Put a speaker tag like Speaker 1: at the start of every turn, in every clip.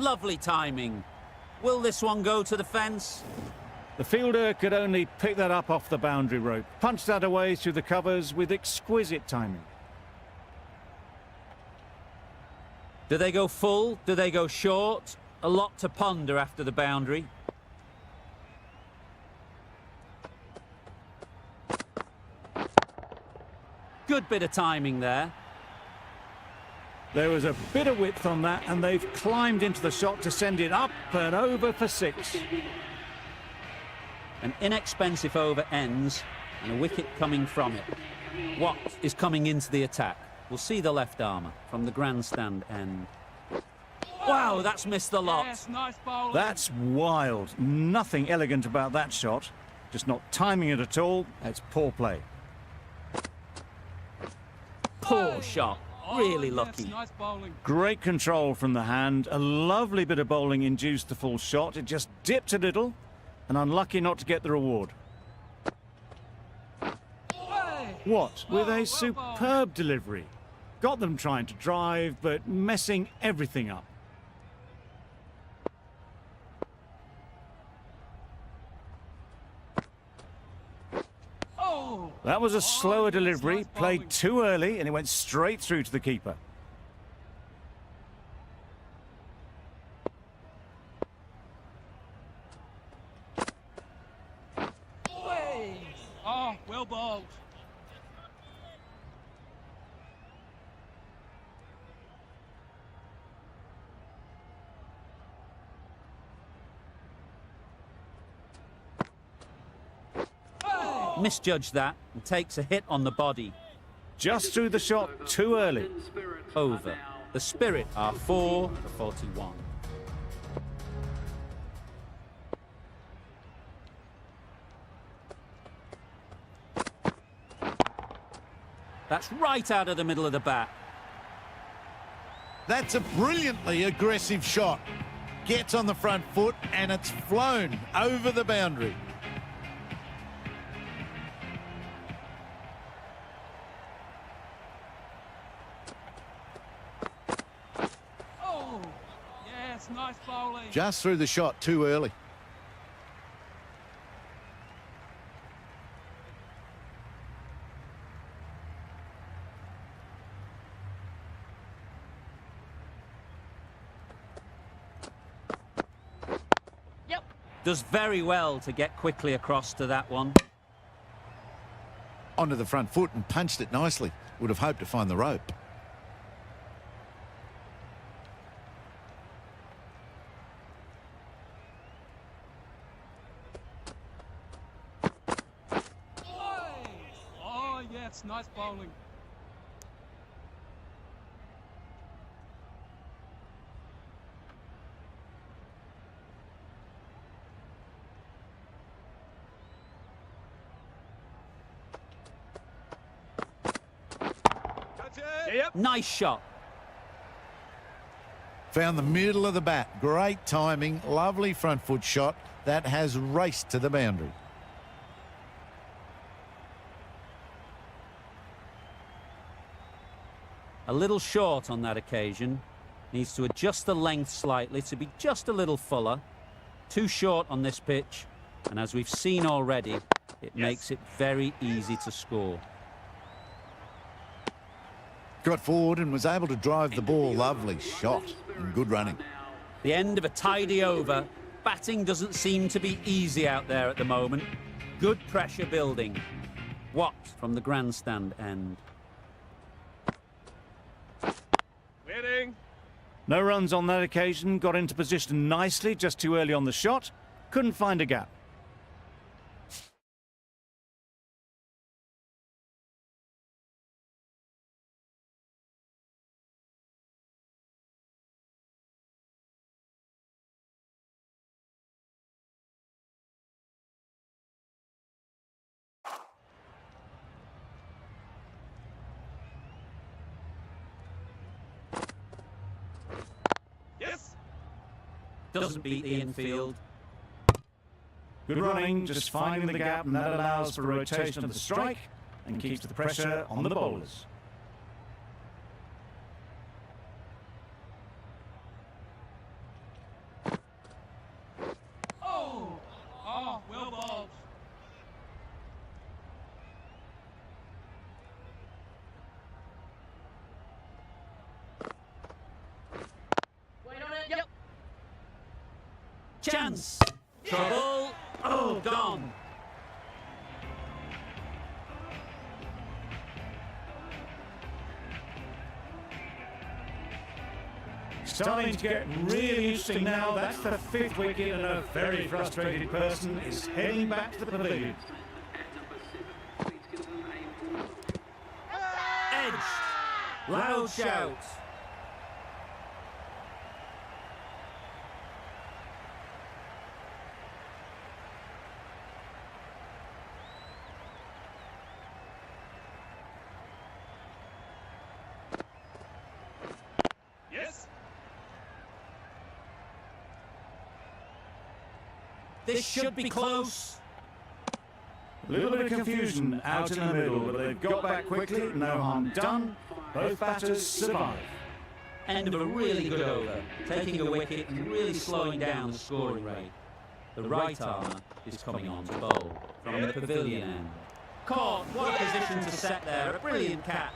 Speaker 1: Lovely timing. Will this one go to the fence?
Speaker 2: The fielder could only pick that up off the boundary rope, punched that away through the covers with exquisite timing.
Speaker 1: Do they go full? Do they go short? A lot to ponder after the boundary. Good bit of timing there.
Speaker 2: There was a bit of width on that, and they've climbed into the shot to send it up and over for 6.
Speaker 1: An inexpensive over ends, and a wicket coming from it. Watt is coming into the attack. We'll see the left armour from the grandstand end. Wow, that's missed the lot.
Speaker 3: Yes, nice bowling.
Speaker 2: That's wild. Nothing elegant about that shot. Just not timing it at all. It's poor play.
Speaker 1: Poor shot. Really
Speaker 3: yes,
Speaker 1: lucky.
Speaker 3: nice bowling.
Speaker 2: Great control from the hand. A lovely bit of bowling induced the full shot. It just dipped a little, and unlucky not to get the reward. What? With a superb delivery. Got them trying to drive, but messing everything up. That was a slower delivery, played too early, and it went straight through to the keeper.
Speaker 3: Oh, well bowled.
Speaker 1: Misjudged that and takes a hit on the body.
Speaker 2: Just threw the shot too early.
Speaker 1: Over. The Spirit are 4 for 41. That's right out of the middle of the bat.
Speaker 4: That's a brilliantly aggressive shot. Gets on the front foot and it's flown over the boundary.
Speaker 3: Nice bowling.
Speaker 4: Just threw the shot too early.
Speaker 1: Yep. Does very well to get quickly across to that one.
Speaker 4: Onto the front foot and punched it nicely. Would have hoped to find the rope.
Speaker 3: Nice bowling.
Speaker 1: Yep. Nice shot.
Speaker 4: Found the middle of the bat. Great timing. Lovely front foot shot. That has raced to the boundary.
Speaker 1: A little short on that occasion. Needs to adjust the length slightly to be just a little fuller. Too short on this pitch. And as we've seen already, it makes it very easy to score.
Speaker 4: Got forward and was able to drive the ball. Lovely shot and good running.
Speaker 1: The end of a tidy over. Batting doesn't seem to be easy out there at the moment. Good pressure building. Watt from the grandstand end.
Speaker 2: No runs on that occasion, got into position nicely, just too early on the shot, couldn't find a gap.
Speaker 1: Doesn't beat the infield.
Speaker 2: Good running, just finding the gap, and that allows for a rotation of the strike and keeps the pressure on the bowlers.
Speaker 1: chance. Trouble. Oh, gone.
Speaker 2: Starting to get really interesting now. That's the 5th wicket, and a very frustrated person is heading back to the pavilion.
Speaker 1: Edge. Loud shout.
Speaker 3: Yes.
Speaker 1: This should be close.
Speaker 2: A little bit of confusion out in the middle, but they've got back quickly. No harm done. Both batters survive.
Speaker 1: End of a really good over, taking a wicket and really slowing down the scoring rate. The right armour is coming on to bowl from the pavilion end. Caught, what a position to set there, a brilliant catch.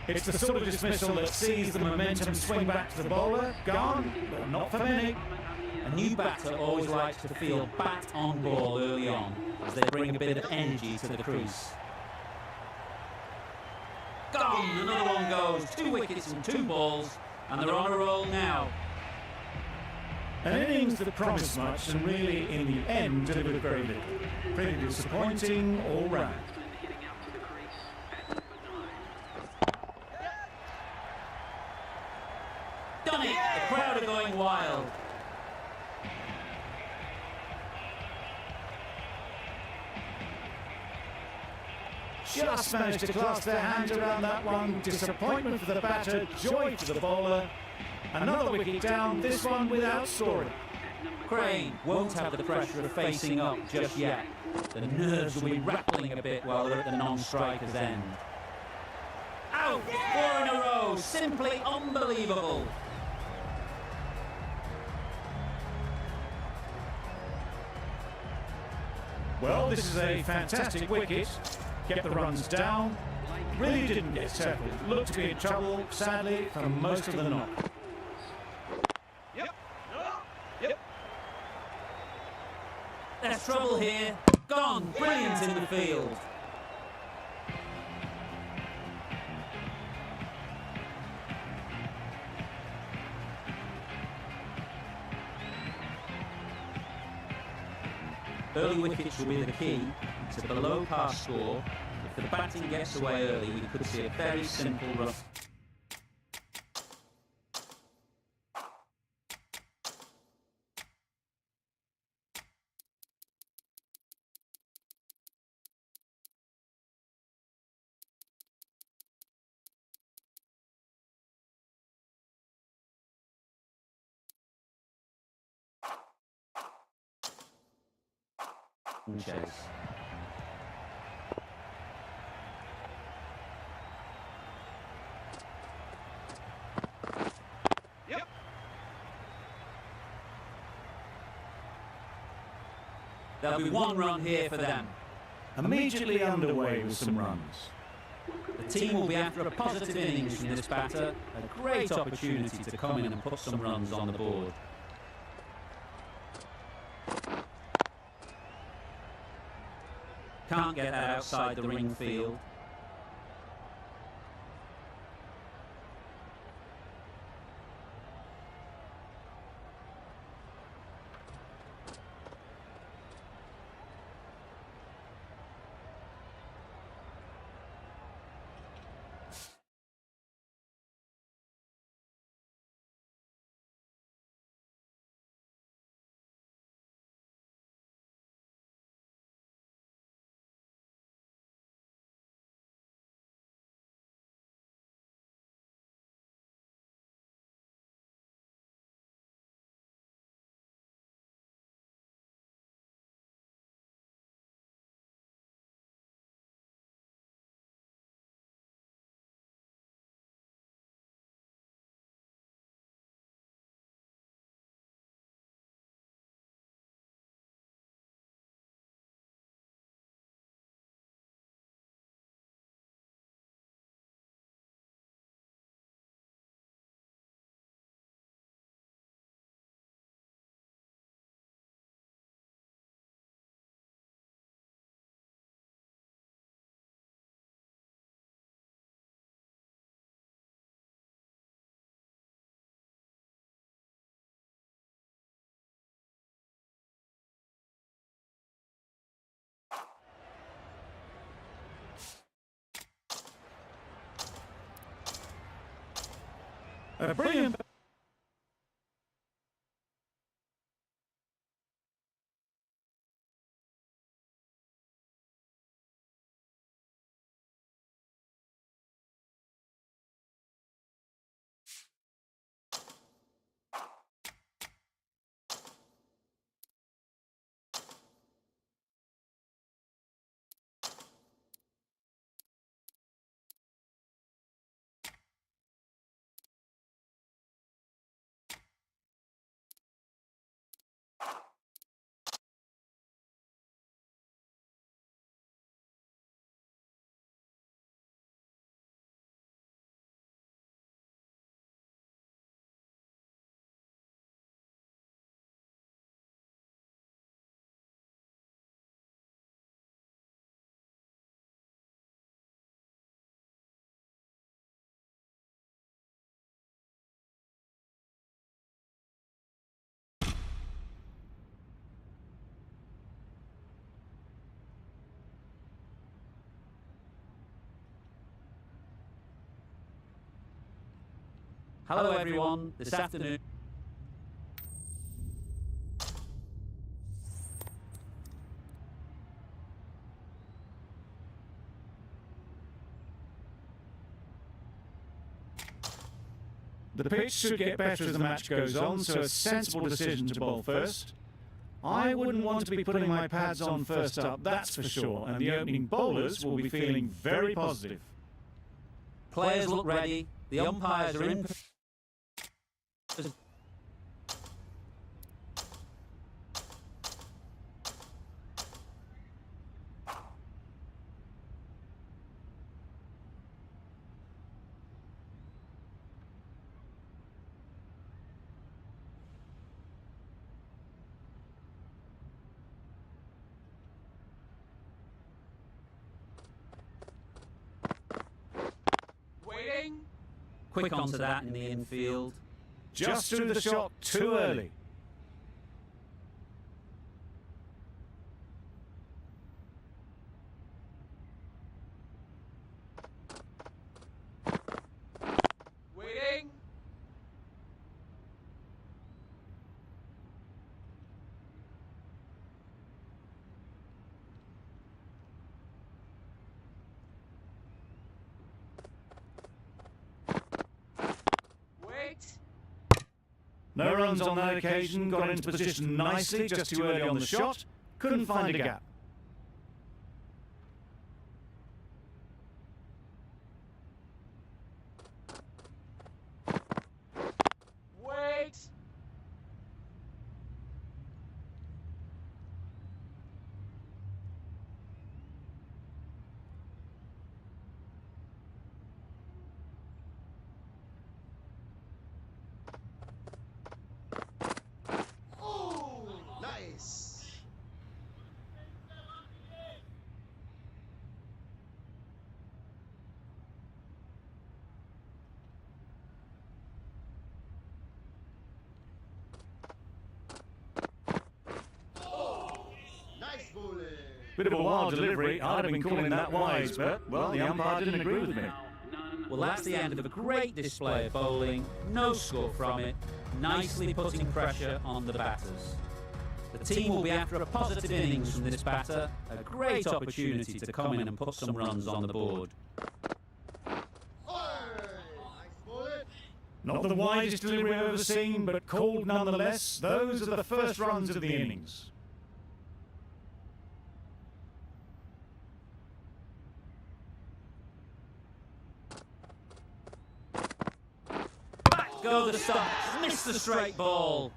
Speaker 2: It's the sort of dismissal that sees the momentum swing back to the bowler. Gone, but not for many.
Speaker 1: A new batter always likes to feel bat on ball early on as they bring a bit of energy to the crease. Gone, another one goes, 2 wickets and 2 balls, and they're on a roll now.
Speaker 2: An innings that promised much and really, in the end, delivered very little. Pretty disappointing all round.
Speaker 1: Done it! The crowd are going wild.
Speaker 2: Just managed to clasp their hands around that one. Disappointment for the batter, joy for the bowler. Another wicket down, this one without scoring.
Speaker 1: Crane won't have the pressure of facing up just yet. The nerves will be rattling a bit while they're at the non-striker's end. Out! 4 in a row! Simply unbelievable!
Speaker 2: Well, this is a fantastic wicket. Kept the runs down. Really didn't get tackled. Looked to be in trouble, sadly, for most of the knock.
Speaker 3: Yep. Yep.
Speaker 1: There's trouble here. Gone! Brilliant in the field. Early wickets will be the key to the low pass score. If the batting gets away early, we could see a very simple run. Chase.
Speaker 3: Yep.
Speaker 1: There'll be 1 run here for them.
Speaker 2: Immediately underway with some runs.
Speaker 1: The team will be after a positive innings from this batter. A great opportunity to come in and put some runs on the board. Can't get that outside the ring field.
Speaker 2: A brilliant.
Speaker 1: Hello everyone, this afternoon.
Speaker 2: The pitch should get better as the match goes on, so a sensible decision to bowl first. I wouldn't want to be putting my pads on first up, that's for sure, and the opening bowlers will be feeling very positive.
Speaker 1: Players look ready, the umpires are in.
Speaker 3: Waiting.
Speaker 1: Quick onto that in the infield.
Speaker 2: Just threw the shot too early.
Speaker 3: Waiting. Wait.
Speaker 2: No runs on that occasion, got into position nicely, just too early on the shot, couldn't find a gap.
Speaker 3: Wait.
Speaker 5: Oh, nice. Nice bowling.
Speaker 2: Bit of a wild delivery, I'd have been calling that wise, but, well, the umpire didn't agree with me.
Speaker 1: Well, that's the end of a great display of bowling. No score from it. Nicely putting pressure on the batters. The team will be after a positive innings from this batter. A great opportunity to come in and put some runs on the board.
Speaker 5: Oh, nice bowling.
Speaker 2: Not the widest delivery I've ever seen, but called nonetheless. Those are the first runs of the innings.
Speaker 1: Back go the stumps. Missed the straight ball.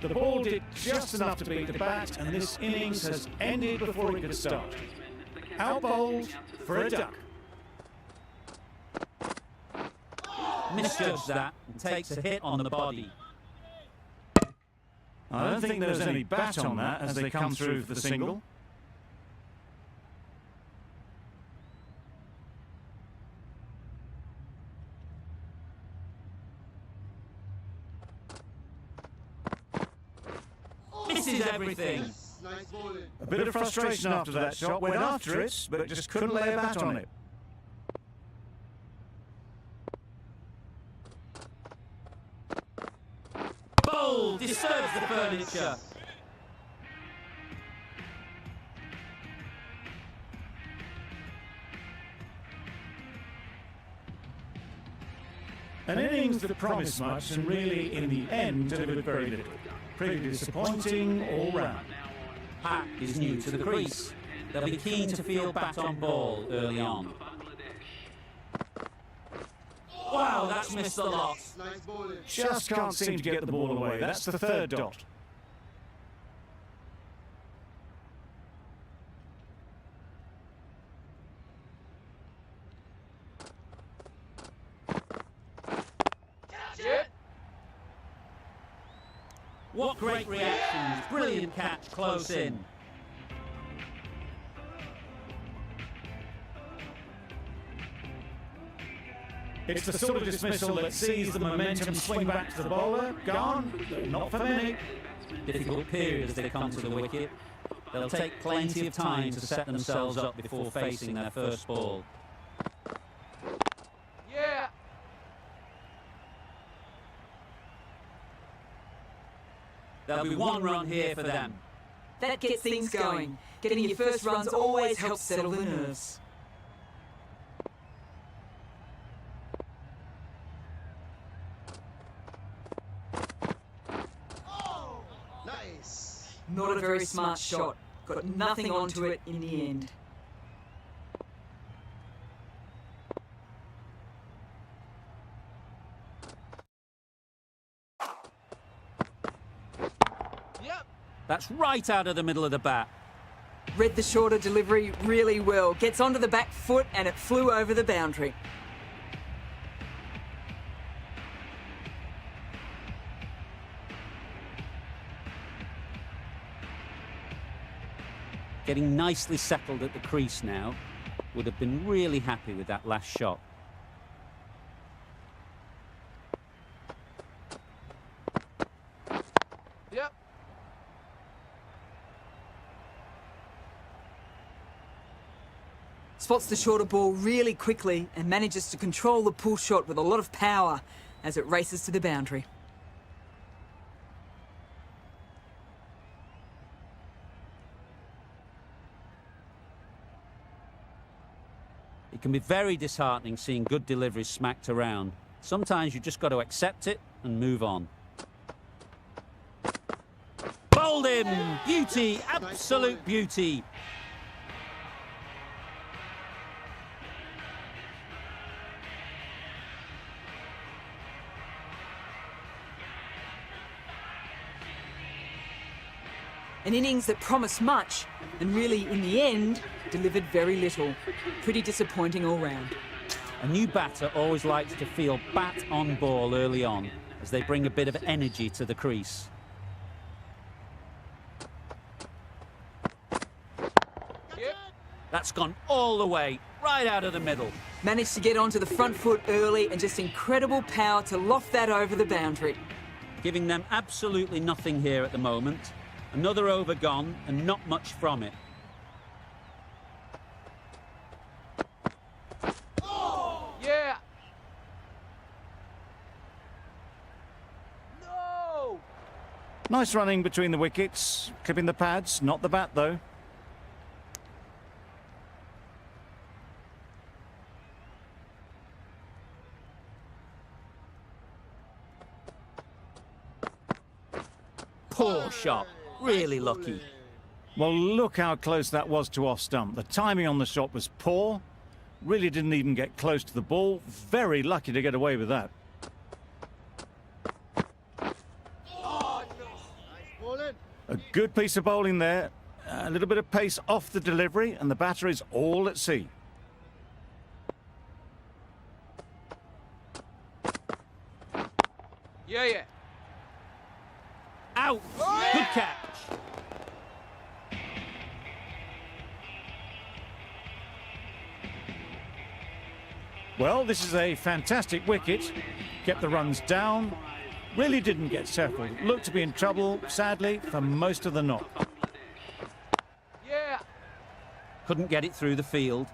Speaker 2: The ball did just enough to beat the bat, and this innings has ended before it could start. Out bowled for a duck.
Speaker 1: Misjudged that and takes a hit on the body.
Speaker 2: I don't think there's any bat on that as they come through for the single.
Speaker 1: Misses everything.
Speaker 5: Nice Nice bowling.
Speaker 2: A bit of frustration after that shot, went after it, but just couldn't lay a bat on it.
Speaker 1: Bold! Disturbs the furniture.
Speaker 2: An innings that promised much and really, in the end, delivered very little. Pretty disappointing all round.
Speaker 1: Pat is new to the crease. They'll be keen to feel bat on ball early on. Wow, that's missed a lot.
Speaker 5: Nice bowling.
Speaker 2: Just can't seem to get the ball away. That's the third dot.
Speaker 3: Yeah.
Speaker 1: What great reactions. Brilliant catch close in.
Speaker 2: It's the sort of dismissal that sees the momentum swing back to the bowler. Gone, not for many.
Speaker 1: Difficult period as they come to the wicket. They'll take plenty of time to set themselves up before facing their first ball.
Speaker 3: Yeah.
Speaker 1: There'll be one run here for them.
Speaker 6: That gets things going. Getting your first runs always helps settle the nerves.
Speaker 5: Nice.
Speaker 6: Not a very smart shot. Got nothing onto it in the end.
Speaker 3: Yep.
Speaker 1: That's right out of the middle of the bat.
Speaker 6: Read the shorter delivery really well. Gets onto the back foot and it flew over the boundary.
Speaker 1: Getting nicely settled at the crease now. Would have been really happy with that last shot.
Speaker 3: Yep.
Speaker 6: Spots the shorter ball really quickly and manages to control the pull shot with a lot of power as it races to the boundary.
Speaker 1: It can be very disheartening seeing good deliveries smacked around. Sometimes you just got to accept it and move on. Bowled him! Beauty! Absolute beauty!
Speaker 6: An innings that promised much and really, in the end, delivered very little. Pretty disappointing all round.
Speaker 1: A new batter always likes to feel bat on ball early on as they bring a bit of energy to the crease.
Speaker 3: Yep.
Speaker 1: That's gone all the way, right out of the middle.
Speaker 6: Managed to get onto the front foot early and just incredible power to loft that over the boundary.
Speaker 1: Giving them absolutely nothing here at the moment. Another over gone and not much from it.
Speaker 3: Yeah. No.
Speaker 2: Nice running between the wickets, clipping the pads, not the bat though.
Speaker 1: Poor shot. Really lucky.
Speaker 2: Well, look how close that was to off stump. The timing on the shot was poor. Really didn't even get close to the ball. Very lucky to get away with that.
Speaker 3: Oh no.
Speaker 5: Nice bowling.
Speaker 2: A good piece of bowling there. A little bit of pace off the delivery, and the batter is all at sea.
Speaker 3: Yeah, yeah.
Speaker 1: Out! Good catch.
Speaker 2: Well, this is a fantastic wicket. Kept the runs down. Really didn't get settled. Looked to be in trouble, sadly, for most of the knock.
Speaker 1: couldn't get it through the field.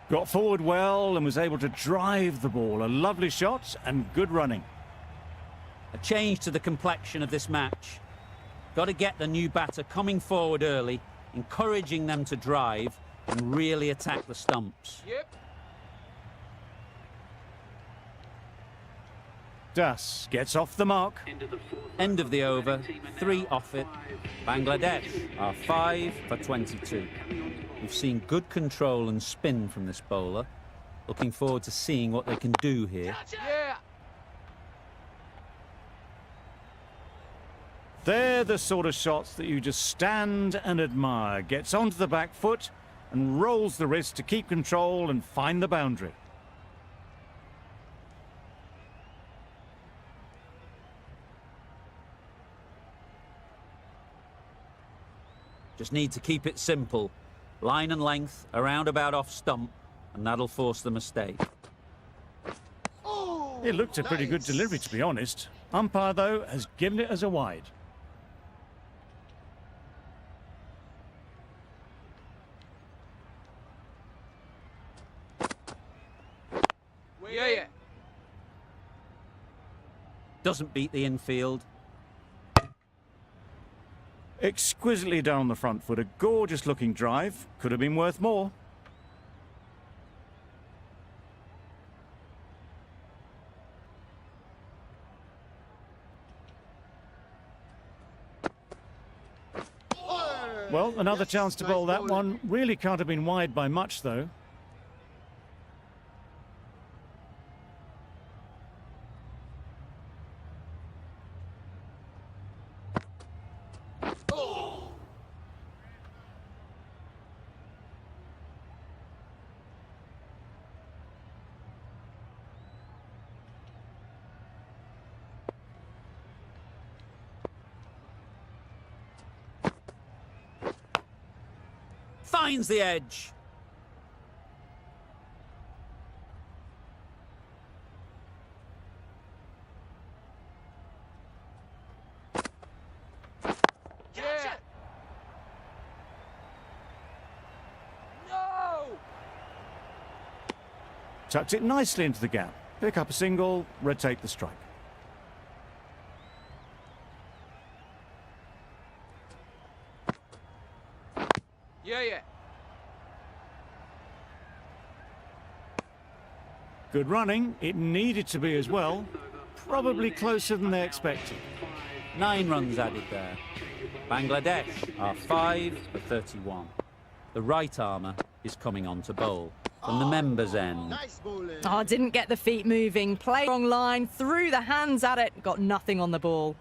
Speaker 2: Got forward well and was able to drive the ball. A lovely shot and good running.
Speaker 1: A change to the complexion of this match. Got to get the new batter coming forward early, encouraging them to drive and really attack the stumps.
Speaker 3: Yep.
Speaker 2: Das gets off the mark.
Speaker 1: End of the over, 3 off it. Bangladesh are 5 for 22. We've seen good control and spin from this bowler. Looking forward to seeing what they can do here.
Speaker 3: Yeah.
Speaker 2: They're the sort of shots that you just stand and admire. Gets onto the back foot and rolls the wrist to keep control and find the boundary.
Speaker 1: Just need to keep it simple. Line and length, around about off stump, and that'll force the mistake.
Speaker 5: Oh,
Speaker 2: It looked a pretty good
Speaker 5: nice.
Speaker 2: delivery, to be honest. Umpire, though, has given it as a wide.
Speaker 3: Yeah, yeah.
Speaker 1: Doesn't beat the infield.
Speaker 2: Exquisitely down the front foot. A gorgeous looking drive. Could have been worth more. Well, another
Speaker 5: Yes,
Speaker 2: chance to
Speaker 5: nice
Speaker 2: bowl that
Speaker 5: bowling.
Speaker 2: one. Really can't have been wide by much, though.
Speaker 1: Finds the edge.
Speaker 3: Yeah. No.
Speaker 2: Tucked it nicely into the gap. Pick up a single, rotate the strike.
Speaker 3: Yeah, yeah.
Speaker 2: Good running. It needed to be as well. Probably closer than they expected.
Speaker 1: 9 runs added there. Bangladesh are 5 for 31. The right armour is coming on to bowl from the members' end.
Speaker 5: Nice bowling.
Speaker 7: Oh, didn't get the feet moving. Play wrong line, threw the hands at it, got nothing on the ball.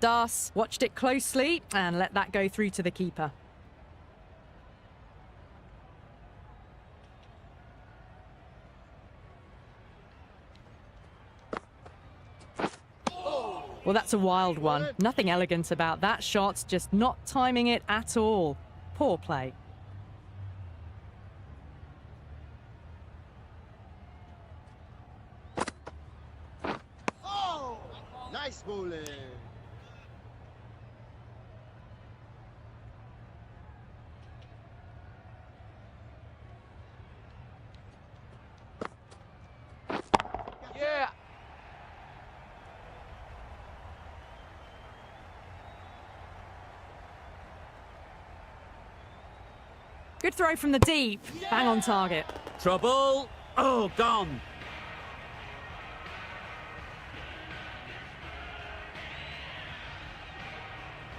Speaker 7: Das watched it closely and let that go through to the keeper. Well, that's a wild one. Nothing elegant about that shot, just not timing it at all. Poor play.
Speaker 5: Oh, nice bowling.
Speaker 3: Yeah.
Speaker 7: Good throw from the deep. Bang on target.
Speaker 1: Trouble. Oh, gone.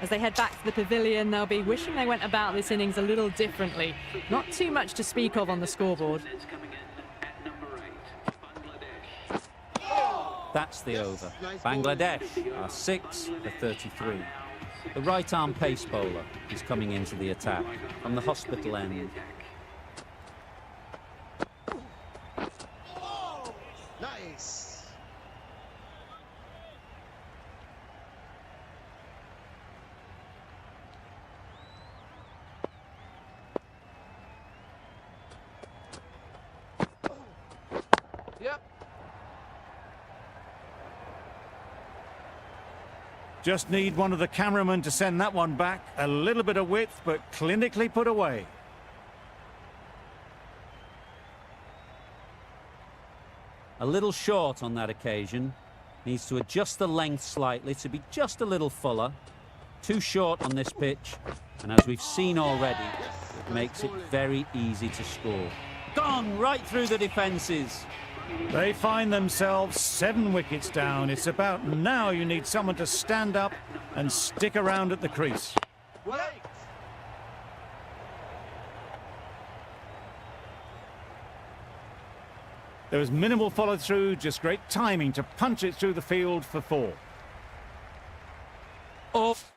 Speaker 7: As they head back to the pavilion, they'll be wishing they went about this innings a little differently. Not too much to speak of on the scoreboard.
Speaker 1: That's the over.
Speaker 5: Nice
Speaker 1: Bangladesh are 6 for 33. The right-arm pace bowler is coming into the attack from the hospital end.
Speaker 5: Nice.
Speaker 3: Yep.
Speaker 2: Just need one of the cameramen to send that one back. A little bit of width, but clinically put away.
Speaker 1: A little short on that occasion. Needs to adjust the length slightly to be just a little fuller. Too short on this pitch. And as we've seen already, it makes it very easy to score. Gone right through the defences.
Speaker 2: They find themselves 7 wickets down. It's about now you need someone to stand up and stick around at the crease.
Speaker 5: Wait.
Speaker 2: There was minimal follow-through, just great timing to punch it through the field for 4.
Speaker 1: Off.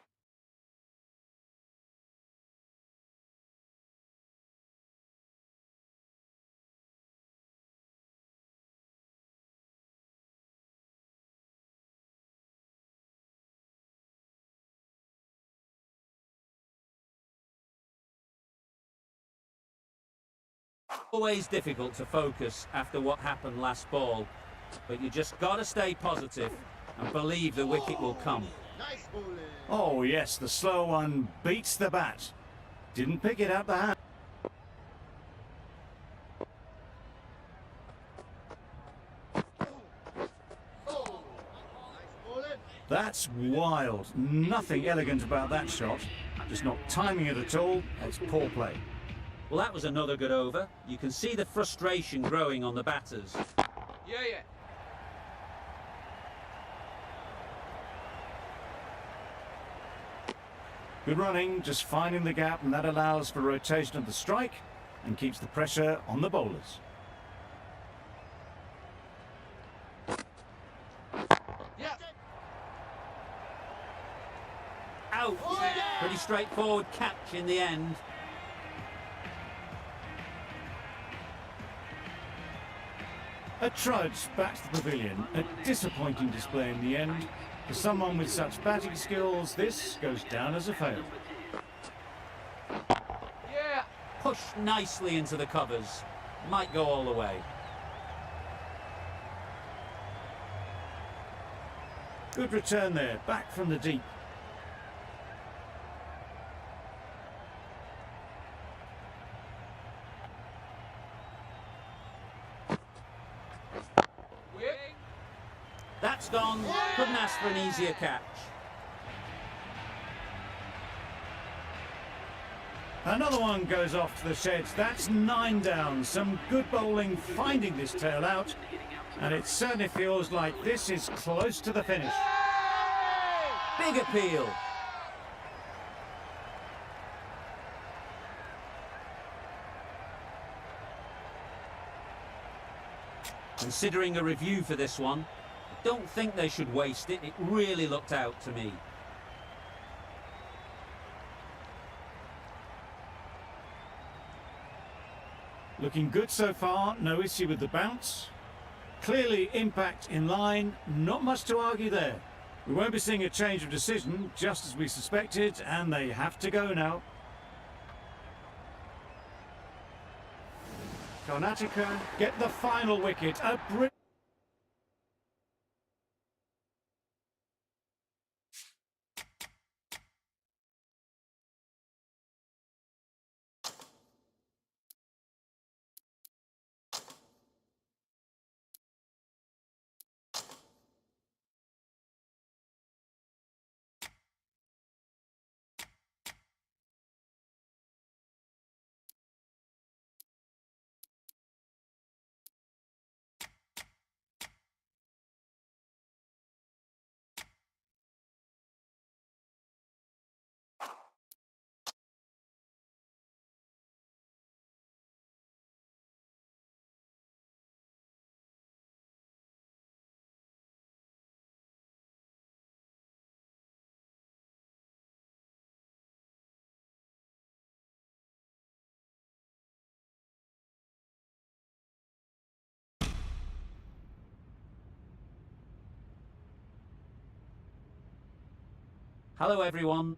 Speaker 1: Always difficult to focus after what happened last ball, but you just got to stay positive and believe the wicket will come.
Speaker 5: Nice bowling.
Speaker 2: Oh yes, the slow one beats the bat. Didn't pick it out the hand.
Speaker 5: Nice bowling.
Speaker 2: That's wild. Nothing elegant about that shot. Just not timing it at all. It's poor play.
Speaker 1: Well, that was another good over. You can see the frustration growing on the batters.
Speaker 3: Yeah, yeah.
Speaker 2: Good running, just finding the gap, and that allows for rotation of the strike and keeps the pressure on the bowlers.
Speaker 3: Yep.
Speaker 1: Out! Pretty straightforward catch in the end.
Speaker 2: A trudge back to the pavilion. A disappointing display in the end. For someone with such batting skills, this goes down as a fail.
Speaker 3: Yeah.
Speaker 1: Pushed nicely into the covers. Might go all the way.
Speaker 2: Good return there, back from the deep.
Speaker 3: Whip.
Speaker 1: That's gone. Couldn't ask for an easier catch.
Speaker 2: Another one goes off to the sheds. That's 9 down. Some good bowling finding this tail out. And it certainly feels like this is close to the finish.
Speaker 1: Big appeal. Considering a review for this one, I don't think they should waste it. It really looked out to me.
Speaker 2: Looking good so far, no issue with the bounce. Clearly impact in line, not much to argue there. We won't be seeing a change of decision, just as we suspected, and they have to go now. Karnataka get the final wicket. A brilliant
Speaker 1: Hello everyone,